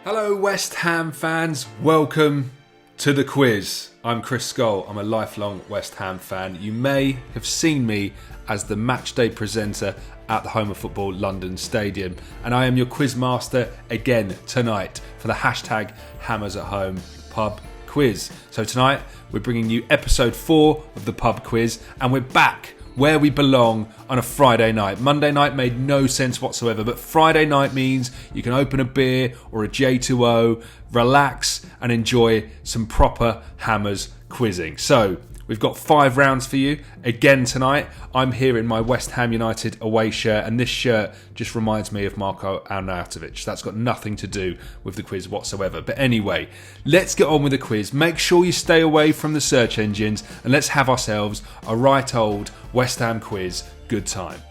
Hello West Ham fans, welcome to the quiz. I'm Chris Skull, I'm a lifelong West Ham fan. You may have seen me as the matchday presenter at the Home of Football London Stadium, and I am your quiz master again tonight for the hashtag Hammers at Home pub quiz. So tonight we're bringing you episode 4 of the pub quiz, and we're back where we belong on a Friday night. Monday night made no sense whatsoever, but Friday night means you can open a beer or a J2O, relax and enjoy some proper Hammers quizzing. So we've got 5 rounds for you again tonight. I'm here in my West Ham United away shirt, and this shirt just reminds me of Marko Arnautovic. That's got nothing to do with the quiz whatsoever. But anyway, let's get on with the quiz. Make sure you stay away from the search engines, and let's have ourselves a right old West Ham quiz good time.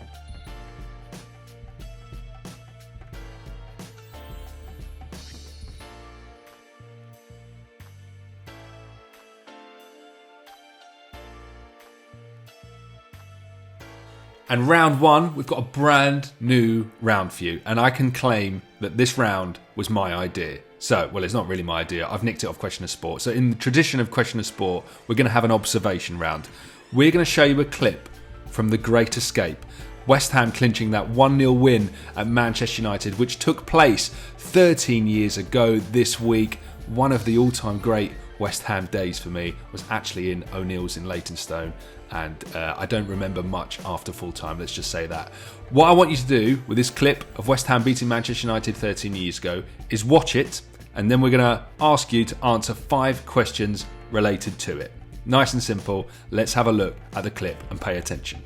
And round 1, we've got a brand new round for you. And I can claim that this round was my idea. So, well, it's not really my idea. I've nicked it off Question of Sport. So in the tradition of Question of Sport, we're going to have an observation round. We're going to show you a clip from The Great Escape. West Ham clinching that 1-0 win at Manchester United, which took place 13 years ago this week. One of the all-time great West Ham days for me was actually in O'Neill's in Leytonstone, and I don't remember much after full time, let's just say that. What I want you to do with this clip of West Ham beating Manchester United 13 years ago is watch it, and then we're going to ask you to answer 5 questions related to it. Nice and simple. Let's have a look at the clip and pay attention.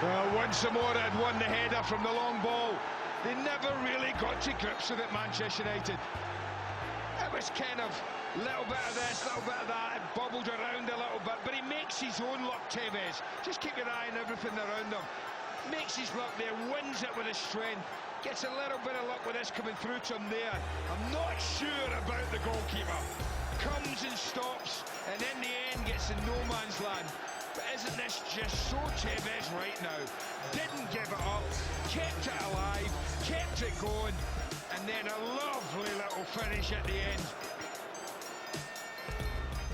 Well, once more had won the header from the long ball. They never really got to grips with it, Manchester United. It was kind of little bit of this, little bit of that, it bobbled around a little bit, but he makes his own luck, Tevez. Just keep your eye on everything around him. Makes his luck there, wins it with his strength, gets a little bit of luck with this coming through to him there. I'm not sure about the goalkeeper. Comes and stops, and in the end gets in no man's land. But isn't this just so Tevez right now? Didn't give it up, kept it alive, kept it going, and then a lovely little finish at the end.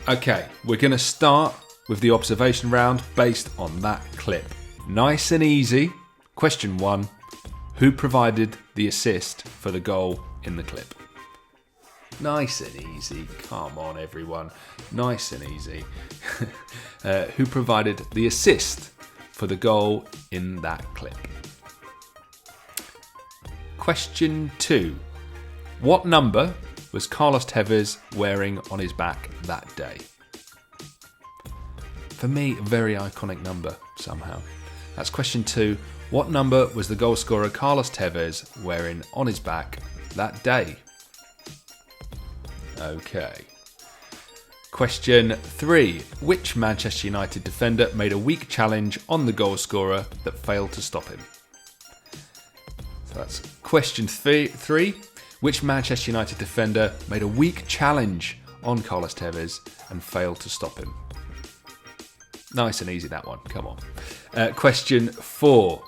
Okay, we're going to start with the observation round based on that clip. Nice and easy. Question 1. Who provided the assist for the goal in the clip? Nice and easy. Come on, everyone. Nice and easy. Who provided the assist for the goal in that clip? Question 2. What number was Carlos Tevez wearing on his back that day? For me, a very iconic number somehow. That's question 2. What number was the goal scorer Carlos Tevez wearing on his back that day? Okay. Question 3. Which Manchester United defender made a weak challenge on the goal scorer that failed to stop him? So that's question 3. Which Manchester United defender made a weak challenge on Carlos Tevez and failed to stop him? Nice and easy, that one. Come on. Question 4.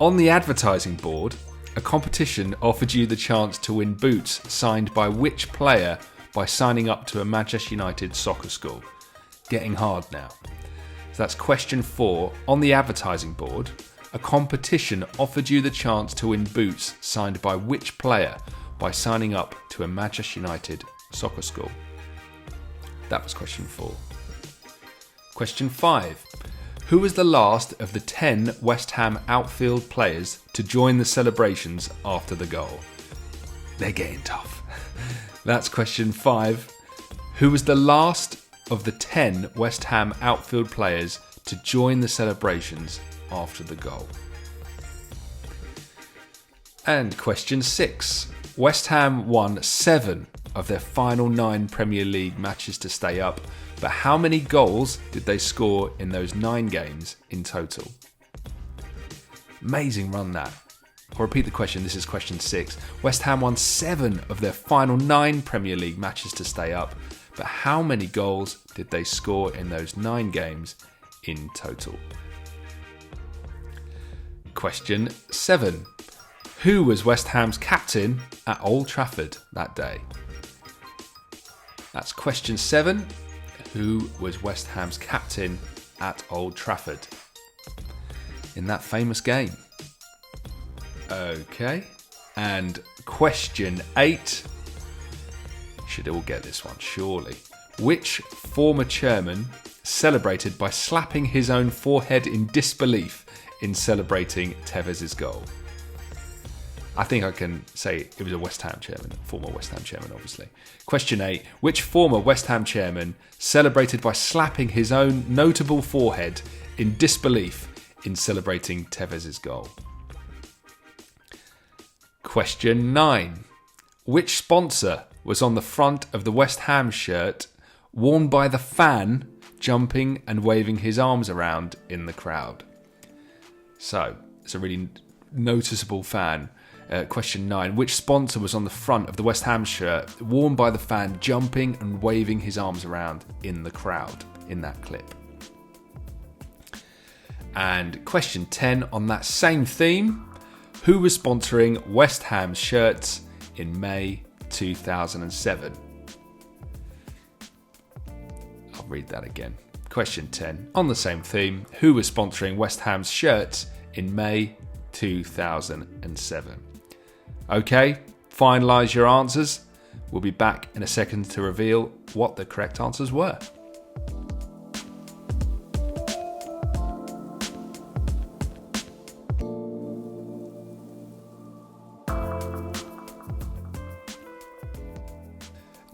On the advertising board, a competition offered you the chance to win boots signed by which player by signing up to a Manchester United soccer school? Getting hard now. So that's question 4. On the advertising board, a competition offered you the chance to win boots signed by which player by signing up to a Manchester United soccer school? That was question 4. Question 5. Who was the last of the 10 West Ham outfield players to join the celebrations after the goal? They're getting tough. That's question 5. Who was the last of the 10 West Ham outfield players to join the celebrations after the goal? And question 6. West Ham won 7 of their final 9 Premier League matches to stay up, but how many goals did they score in those 9 games in total? Amazing run that. I'll repeat the question, this is question 6. West Ham won 7 of their final 9 Premier League matches to stay up, but how many goals did they score in those 9 games in total? Question 7. Who was West Ham's captain at Old Trafford that day? That's question 7. Who was West Ham's captain at Old Trafford in that famous game? Okay. And question 8. You should all get this one, surely. Which former chairman celebrated by slapping his own forehead in disbelief in celebrating Tevez's goal? I think I can say it was a West Ham chairman, former West Ham chairman, obviously. Question 8. Which former West Ham chairman celebrated by slapping his own notable forehead in disbelief in celebrating Tevez's goal? Question 9. Which sponsor was on the front of the West Ham shirt worn by the fan jumping and waving his arms around in the crowd? So, it's a really noticeable fan. Question 9. Which sponsor was on the front of the West Ham shirt worn by the fan jumping and waving his arms around in the crowd in that clip? And question 10 on that same theme. Who was sponsoring West Ham shirts in May 2007? I'll read that again. Question 10 on the same theme. Who was sponsoring West Ham's shirts in May 2007? Okay, finalise your answers. We'll be back in a second to reveal what the correct answers were.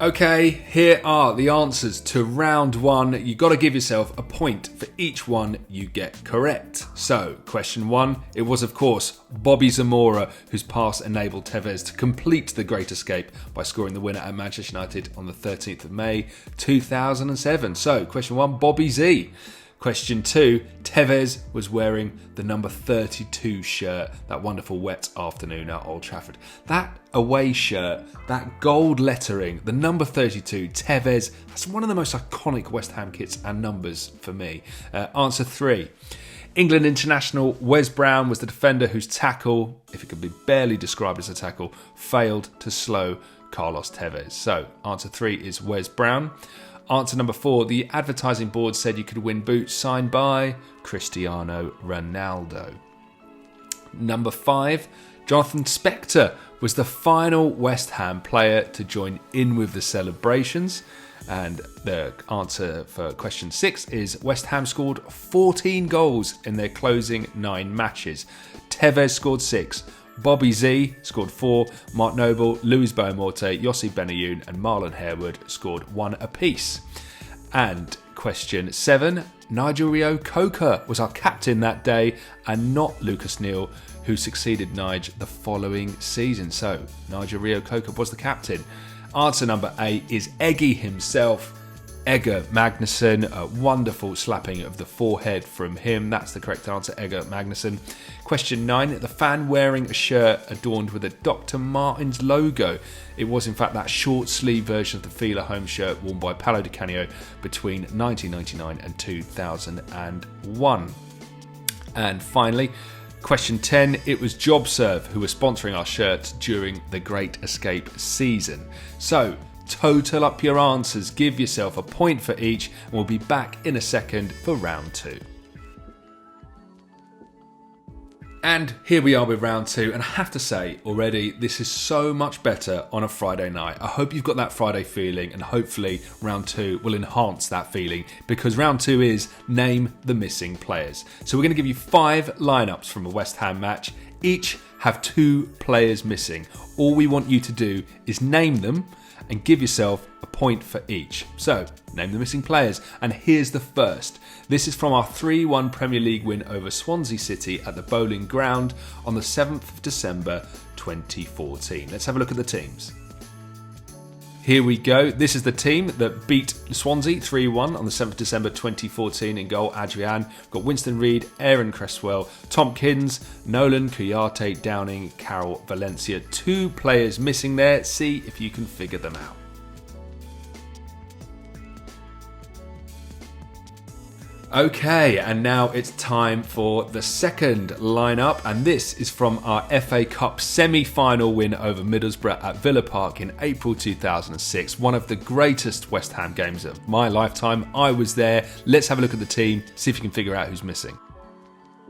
Okay, here are the answers to round 1. You've got to give yourself a point for each one you get correct. So, question 1, it was of course Bobby Zamora whose pass enabled Tevez to complete the great escape by scoring the winner at Manchester United on the 13th of May 2007. So, question 1, Bobby Z. Question 2, Tevez was wearing the number 32 shirt that wonderful wet afternoon at Old Trafford. That away shirt, that gold lettering, the number 32, Tevez, that's one of the most iconic West Ham kits and numbers for me. Answer 3. England international Wes Brown was the defender whose tackle, if it could be barely described as a tackle, failed to slow Carlos Tevez. So, answer 3 is Wes Brown. Answer number 4, the advertising board said you could win boots signed by Cristiano Ronaldo. Number 5, Jonathan Spector was the final West Ham player to join in with the celebrations. And the answer for question 6 is West Ham scored 14 goals in their closing 9 matches. Tevez scored 6. Bobby Z scored 4, Mark Noble, Luis Boamorte, Yossi Benayoun and Marlon Harewood scored 1 apiece. And question 7, Nigel Reo-Coker was our captain that day and not Lucas Neal, who succeeded Nige the following season. So Nigel Reo-Coker was the captain. Answer number 8 is Eggy himself, Egger Magnusson. A wonderful slapping of the forehead from him. That's the correct answer, Egger Magnusson. Question 9, the fan wearing a shirt adorned with a Dr. Martens logo. It was in fact that short sleeve version of the Fila home shirt worn by Paolo Di Canio between 1999 and 2001. And finally, question 10, it was JobServe who was sponsoring our shirts during the Great Escape season. So, total up your answers, give yourself a point for each, and we'll be back in a second for round 2. And here we are with round 2, and I have to say already, this is so much better on a Friday night. I hope you've got that Friday feeling, and hopefully round 2 will enhance that feeling, because round 2 is Name the Missing Players. So we're going to give you 5 lineups from a West Ham match. Each have 2 players missing. All we want you to do is name them and give yourself a point for each. So, name the missing players. And here's the first. This is from our 3-1 Premier League win over Swansea City at the Bowling Ground on the 7th of December 2014. Let's have a look at the teams. Here we go. This is the team that beat Swansea 3-1 on the 7th of December 2014 in goal. Adrian. We've got Winston Reid, Aaron Cresswell, Tompkins, Nolan, Kouyaté, Downing, Carroll, Valencia. 2 players missing there. See if you can figure them out. Okay, and now it's time for the second lineup, and this is from our FA Cup semi-final win over Middlesbrough at Villa Park in April 2006. One of the greatest West Ham games of my lifetime. I was there. Let's have a look at the team, see if you can figure out who's missing.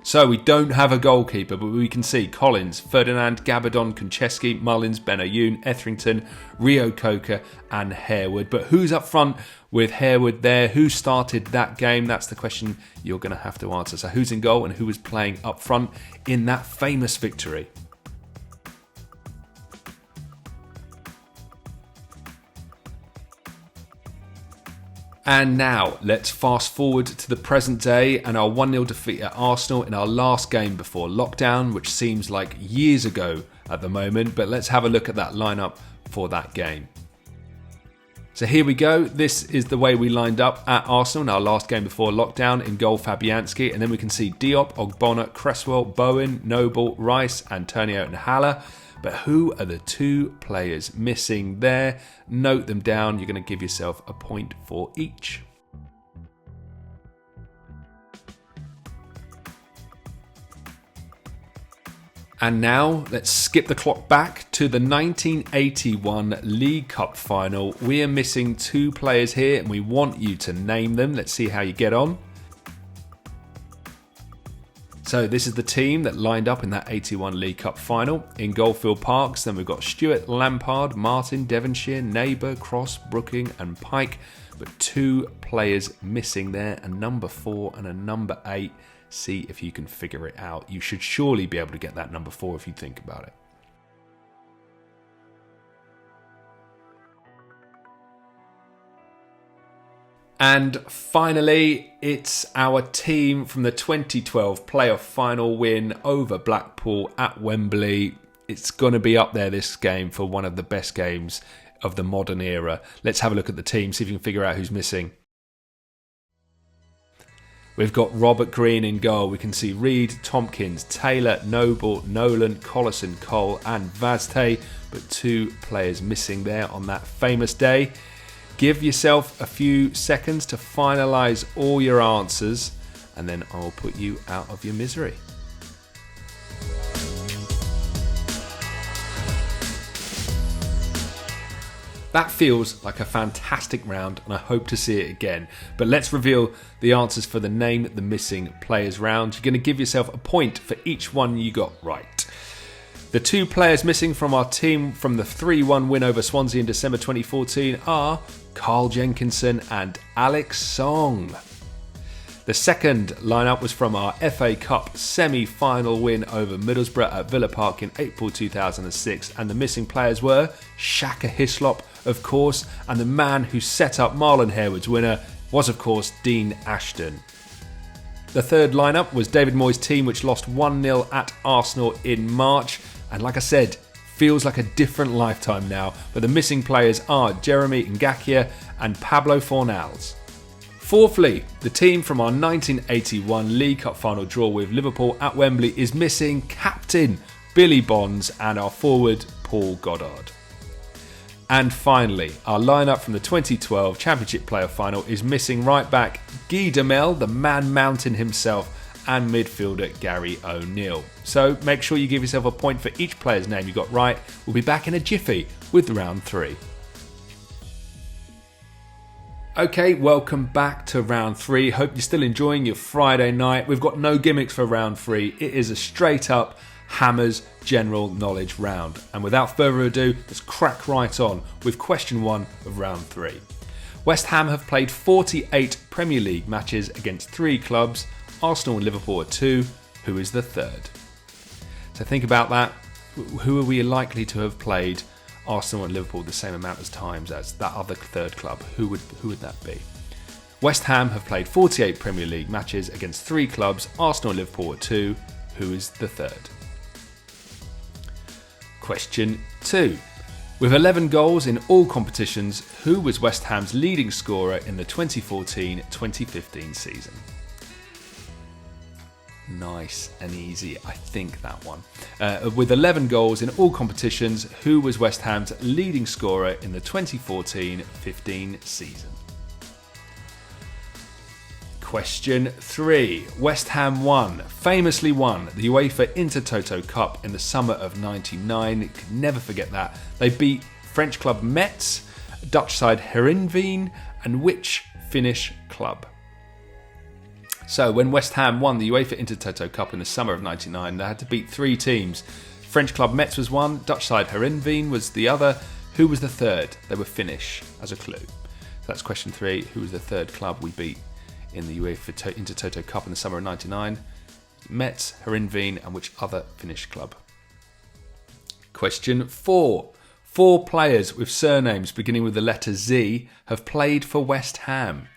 So we don't have a goalkeeper, but we can see Collins, Ferdinand, Gabardon, Konchesky, Mullins, Benayoun, Etherington, Rio Coker and Harewood. But who's up front with Harewood there? Who started that game? That's the question you're going to have to answer. So who's in goal and who was playing up front in that famous victory? And now, let's fast forward to the present day and our 1-0 defeat at Arsenal in our last game before lockdown, which seems like years ago at the moment, but let's have a look at that lineup for that game. So here we go. This is the way we lined up at Arsenal in our last game before lockdown. In goal, Fabianski, and then we can see Diop, Ogbonna, Cresswell, Bowen, Noble, Rice, Antonio and Haller. But who are the two players missing there? Note them down. You're going to give yourself a point for each. And now let's skip the clock back to the 1981 League Cup final. We are missing two players here and we want you to name them. Let's see how you get on. So this is the team that lined up in that 81 League Cup final. In Goldfield Parks, then we've got Stewart, Lampard, Martin, Devonshire, Neighbour, Cross, Brooking and Pike. But two players missing there, a number 4 and a number 8. See if you can figure it out. You should surely be able to get that number 4 if you think about it. And finally, it's our team from the 2012 playoff final win over Blackpool at Wembley. It's going to be up there, this game, for one of the best games of the modern era. Let's have a look at the team, see if you can figure out who's missing. We've got Robert Green in goal. We can see Reed, Tompkins, Taylor, Noble, Nolan, Collison, Cole and Vazte. But two players missing there on that famous day. Give yourself a few seconds to finalise all your answers and then I'll put you out of your misery. That feels like a fantastic round and I hope to see it again. But let's reveal the answers for the Name the Missing Players round. You're going to give yourself a point for each one you got right. The two players missing from our team from the 3-1 win over Swansea in December 2014 are Carl Jenkinson and Alex Song. The second lineup was from our FA Cup semi-final win over Middlesbrough at Villa Park in April 2006, and the missing players were Shaka Hislop, of course, and the man who set up Marlon Harewood's winner was, of course, Dean Ashton. The third lineup was David Moyes' team, which lost 1-0 at Arsenal in March, and like I said, feels like a different lifetime now, but the missing players are Jeremy Ngakia and Pablo Fornals. Fourthly, the team from our 1981 League Cup final draw with Liverpool at Wembley is missing captain Billy Bonds and our forward Paul Goddard. And finally, our lineup from the 2012 Championship Playoff Final is missing right back Guy Demel, the Man Mountain himself, and midfielder Gary O'Neill. So make sure you give yourself a point for each player's name you got right. We'll be back in a jiffy with round 3. Okay, welcome back to round 3. Hope you're still enjoying your Friday night. We've got no gimmicks for round 3. It is a straight up Hammers general knowledge round. And without further ado, let's crack right on with question 1 of round 3. West Ham have played 48 Premier League matches against 3 clubs. Arsenal and Liverpool are 2. Who is the third? So think about that. Who are we likely to have played Arsenal and Liverpool the same amount of times as that other third club? Who would that be? West Ham have played 48 Premier League matches against 3 clubs. Arsenal and Liverpool are 2. Who is the third? Question 2. With 11 goals in all competitions, who was West Ham's leading scorer in the 2014-2015 season? Nice and easy, I think, that one. With 11 goals in all competitions, who was West Ham's leading scorer in the 2014-15 season? Question 3. West Ham famously won the UEFA Intertoto Cup in the summer of '99. You can never forget that. They beat French club Metz, Dutch side Heerenveen, and which Finnish club? So when West Ham won the UEFA Intertoto Cup in the summer of '99, they had to beat 3 teams. French club Metz was one, Dutch side Heerenveen was the other. Who was the third? They were Finnish, as a clue. So that's question 3. Who was the third club we beat in the UEFA Intertoto Cup in the summer of '99? Metz, Heerenveen, and which other Finnish club? Question 4. 4 players with surnames beginning with the letter Z have played for West Ham.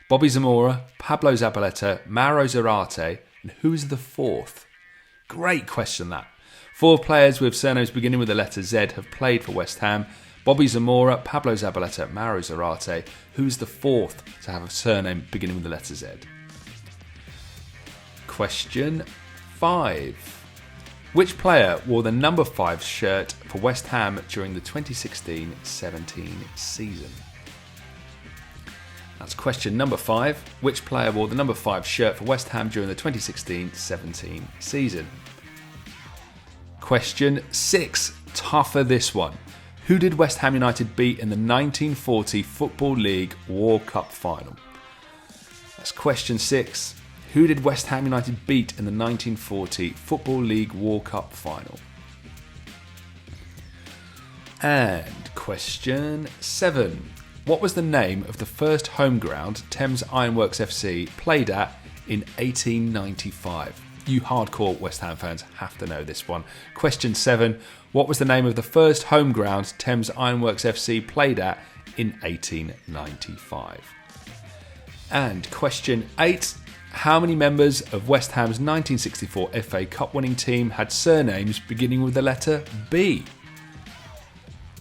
Bobby Zamora, Pablo Zabaleta, Mauro Zarate, and who's the 4th? Great question, that. 4 players with surnames beginning with the letter Z have played for West Ham. Bobby Zamora, Pablo Zabaleta, Mauro Zarate. Who's the 4th to have a surname beginning with the letter Z? Question 5. Which player wore the number 5 shirt for West Ham during the 2016-17 season? That's question number 5. Which player wore the number 5 shirt for West Ham during the 2016-17 season? Question 6. Tougher, this one. Who did West Ham United beat in the 1940 Football League War Cup final? That's question 6. Who did West Ham United beat in the 1940 Football League War Cup final? And question 7. What was the name of the first home ground Thames Ironworks FC played at in 1895? You hardcore West Ham fans have to know this one. Question 7. What was the name of the first home ground Thames Ironworks FC played at in 1895? And question 8. How many members of West Ham's 1964 FA Cup winning team had surnames beginning with the letter B?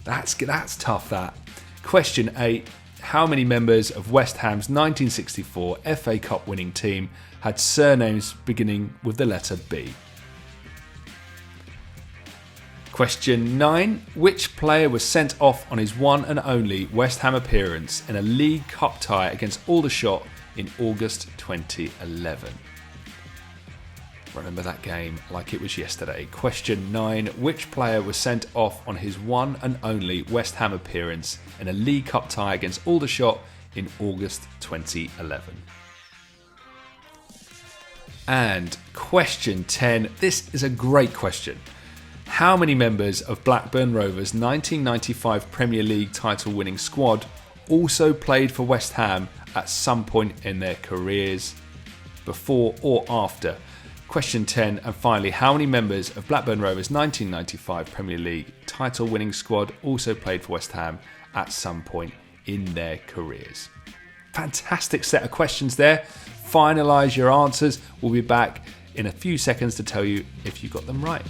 That's tough, that. Question 8. How many members of West Ham's 1964 FA Cup winning team had surnames beginning with the letter B? Question 9. Which player was sent off on his one and only West Ham appearance in a League Cup tie against Aldershot in August 2011? Remember that game like it was yesterday. Question 9. Which player was sent off on his one and only West Ham appearance in a League Cup tie against Aldershot in August 2011? And question 10. This is a great question. How many members of Blackburn Rovers' 1995 Premier League title winning squad also played for West Ham at some point in their careers, before or after? Question 10. And finally, how many members of Blackburn Rovers' 1995 Premier League title winning squad also played for West Ham at some point in their careers? Fantastic set of questions there. Finalise your answers. We'll be back in a few seconds to tell you if you got them right.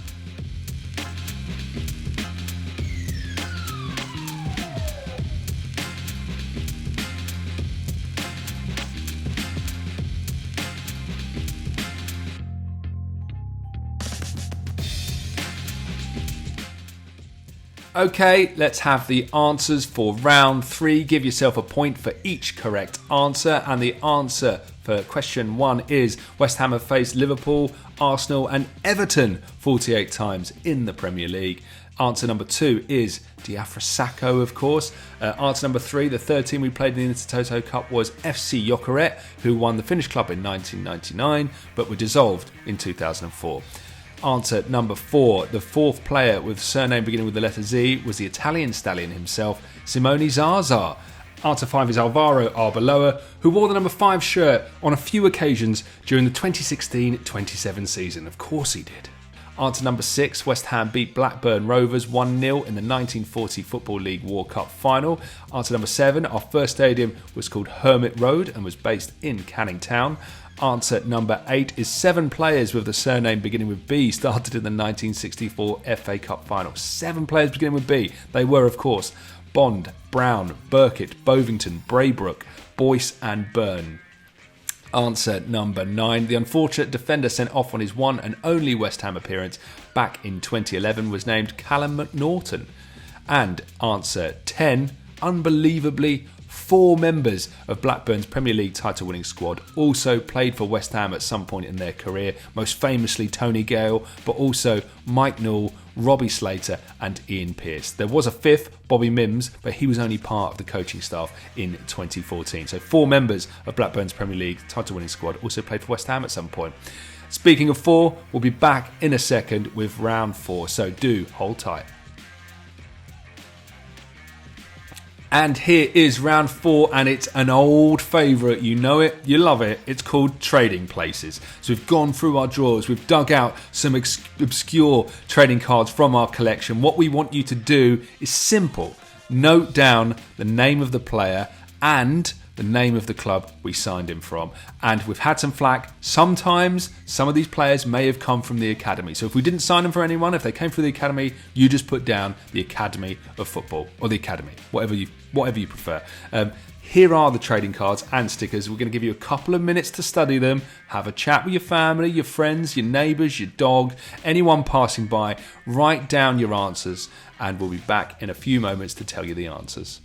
Okay, let's have the answers for round 3. Give yourself a point for each correct answer. And the answer for question 1 is West Ham have faced Liverpool, Arsenal and Everton 48 times in the Premier League. Answer number 2 is Diafra Sakho, of course. Answer number 3, the third team we played in the Intertoto Cup was FC Jokerit, who won the Finnish club in 1999 but were dissolved in 2004. Answer number 4, the 4th player with surname beginning with the letter Z was the Italian stallion himself, Simone Zaza. Answer 5 is Alvaro Arbeloa, who wore the number 5 shirt on a few occasions during the 2016-27 season. Of course he did. Answer number 6, West Ham beat Blackburn Rovers 1-0 in the 1940 Football League War Cup final. Answer number 7, our first stadium was called Hermit Road and was based in Canning Town. Answer number 8 is 7 players with the surname beginning with B started in the 1964 FA Cup final. 7 players beginning with B. They were, of course, Bond, Brown, Burkitt, Bovington, Braybrook, Boyce and Byrne. Answer number 9. The unfortunate defender sent off on his one and only West Ham appearance back in 2011 was named Callum McNaughton. And answer 10. Unbelievably, 4 members of Blackburn's Premier League title-winning squad also played for West Ham at some point in their career, most famously Tony Gale, but also Mike Newell, Robbie Slater and Ian Pearce. There was a 5th, Bobby Mims, but he was only part of the coaching staff in 2014. So 4 members of Blackburn's Premier League title-winning squad also played for West Ham at some point. Speaking of 4, we'll be back in a second with round 4, so do hold tight. And here is round 4, and it's an old favourite. You know it, you love it. It's called Trading Places. So we've gone through our drawers, we've dug out some obscure trading cards from our collection. What we want you to do is simple. Note down the name of the player and the name of the club we signed him from. And we've had some flack. Sometimes some of these players may have come from the academy. So if we didn't sign them for anyone, if they came through the academy, you just put down the Academy of Football or the Academy, whatever you prefer. Here are the trading cards and stickers. We're going to give you a couple of minutes to study them, have a chat with your family, your friends, your neighbours, your dog, anyone passing by. Write down your answers, and we'll be back in a few moments to tell you the answers.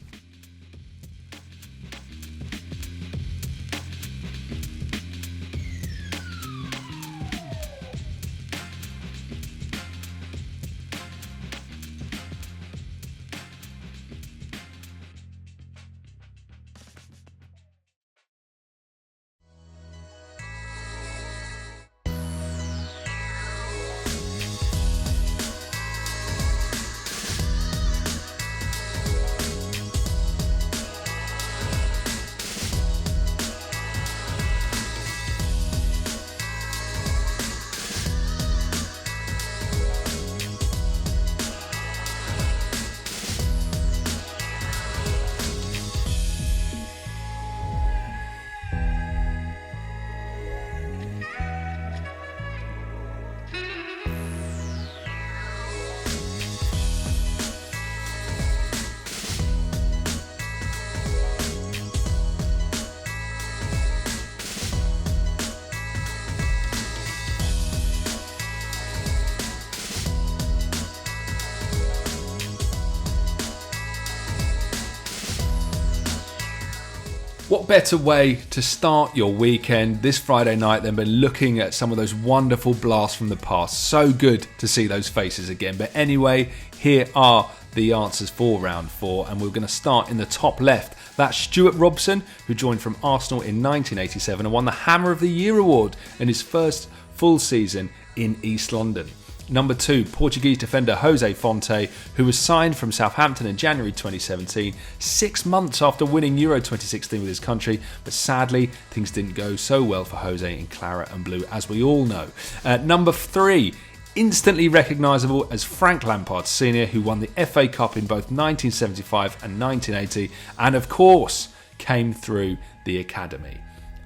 What better way to start your weekend this Friday night than by looking at some of those wonderful blasts from the past. So good to see those faces again. But anyway, here are the answers for round 4, and we're going to start in the top left. That's Stuart Robson, who joined from Arsenal in 1987 and won the Hammer of the Year award in his first full season in East London. Number 2, Portuguese defender Jose Fonte, who was signed from Southampton in January 2017, 6 months after winning Euro 2016 with his country, but sadly things didn't go so well for Jose in claret and blue, as we all know. Number 3, instantly recognisable as Frank Lampard Sr., who won the FA Cup in both 1975 and 1980, and of course came through the academy.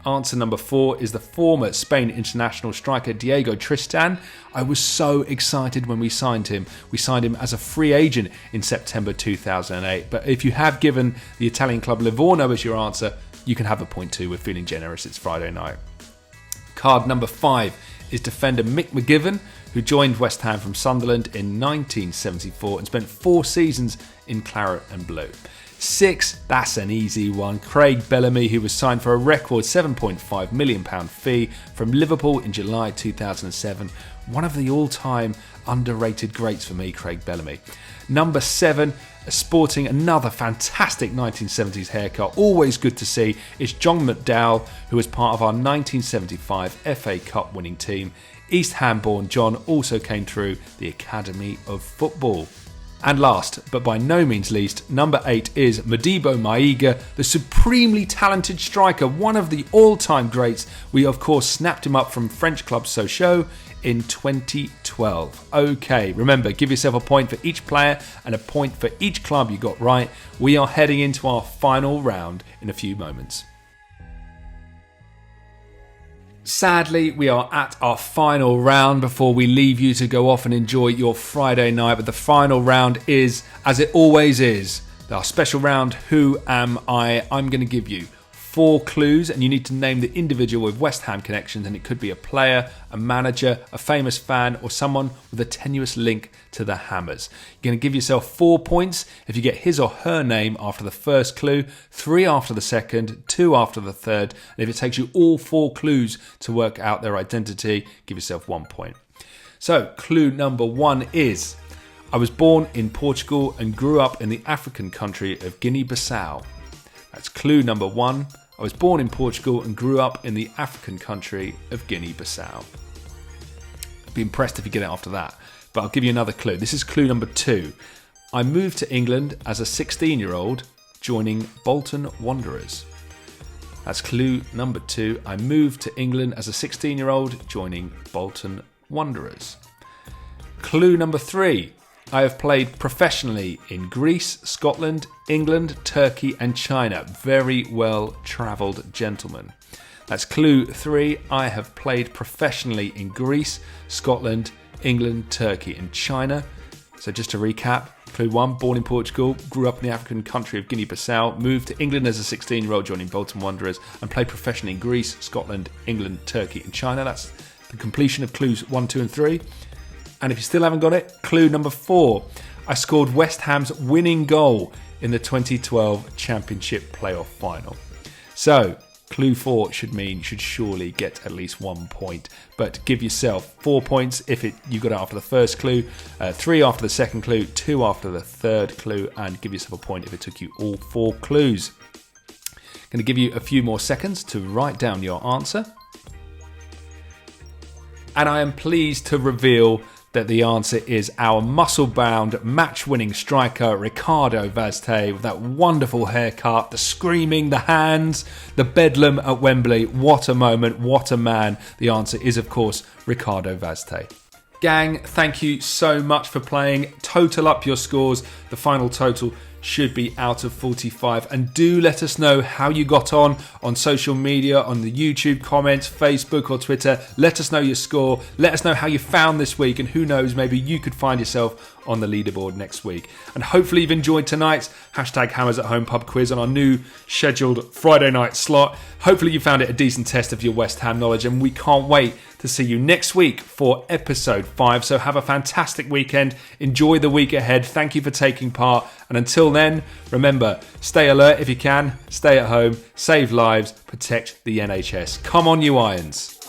Answer number 4 is the former Spain international striker Diego Tristan. I was so excited when we signed him. We signed him as a free agent in September 2008. But if you have given the Italian club Livorno as your answer, you can have a point too. We're feeling generous. It's Friday night. Card number 5 is defender Mick McGivern, who joined West Ham from Sunderland in 1974 and spent 4 seasons in claret and blue. 6, that's an easy one. Craig Bellamy, who was signed for a record £7.5 million fee from Liverpool in July 2007. One of the all-time underrated greats for me, Craig Bellamy. Number 7, sporting another fantastic 1970s haircut, always good to see, is John McDowell, who was part of our 1975 FA Cup winning team. East Ham-born John also came through the Academy of Football. And last, but by no means least, number 8 is Modibo Maiga, the supremely talented striker, one of the all-time greats. We of course snapped him up from French club Sochaux in 2012. Okay, remember, give yourself a point for each player and a point for each club you got right. We are heading into our final round in a few moments. Sadly, we are at our final round before we leave you to go off and enjoy your Friday night. But the final round is, as it always is, our special round, Who Am I? I'm going to give you 4 clues, and you need to name the individual with West Ham connections, and it could be a player, a manager, a famous fan, or someone with a tenuous link to the Hammers. You're going to give yourself 4 points if you get his or her name after the first clue, 3 after the second, 2 after the third, and if it takes you all 4 clues to work out their identity, give yourself 1 point. So, clue number 1 is: I was born in Portugal and grew up in the African country of Guinea-Bissau. That's clue number 1. I was born in Portugal and grew up in the African country of Guinea-Bissau. I'd be impressed if you get it after that, but I'll give you another clue. This is clue number 2. I moved to England as a 16-year-old, joining Bolton Wanderers. That's clue number 2. I moved to England as a 16-year-old, joining Bolton Wanderers. Clue number 3. I have played professionally in Greece, Scotland, England, Turkey and China. Very well travelled gentleman. That's clue 3. I have played professionally in Greece, Scotland, England, Turkey and China. So just to recap, clue 1, born in Portugal, grew up in the African country of Guinea-Bissau, moved to England as a 16-year-old, joining Bolton Wanderers, and played professionally in Greece, Scotland, England, Turkey and China. That's the completion of clues 1, 2 and 3. And if you still haven't got it, clue number 4. I scored West Ham's winning goal in the 2012 Championship playoff final. So, clue 4 should surely get at least 1 point. But give yourself 4 points if you got it after the first clue, 3 after the second clue, 2 after the third clue, and give yourself a point if it took you all 4 clues. I'm going to give you a few more seconds to write down your answer. And I am pleased to reveal that the answer is our muscle-bound, match-winning striker, Ricardo Vazte, with that wonderful haircut, the screaming, the hands, the bedlam at Wembley. What a moment, what a man. The answer is, of course, Ricardo Vazte. Gang, thank you so much for playing. Total up your scores. The final total should be out of 45, and do let us know how you got on social media, on the YouTube comments, Facebook or Twitter. Let us know your score, let us know how you found this week, and who knows, maybe you could find yourself on the leaderboard next week. And hopefully you've enjoyed tonight's Hammers at Home pub quiz on our new scheduled Friday night slot. Hopefully you found it a decent test of your West Ham knowledge, and we can't wait to see you next week for episode 5. So have a fantastic weekend. Enjoy the week ahead. Thank you for taking part. And until then, remember, stay alert if you can, stay at home, save lives, protect the NHS. Come on, you Irons.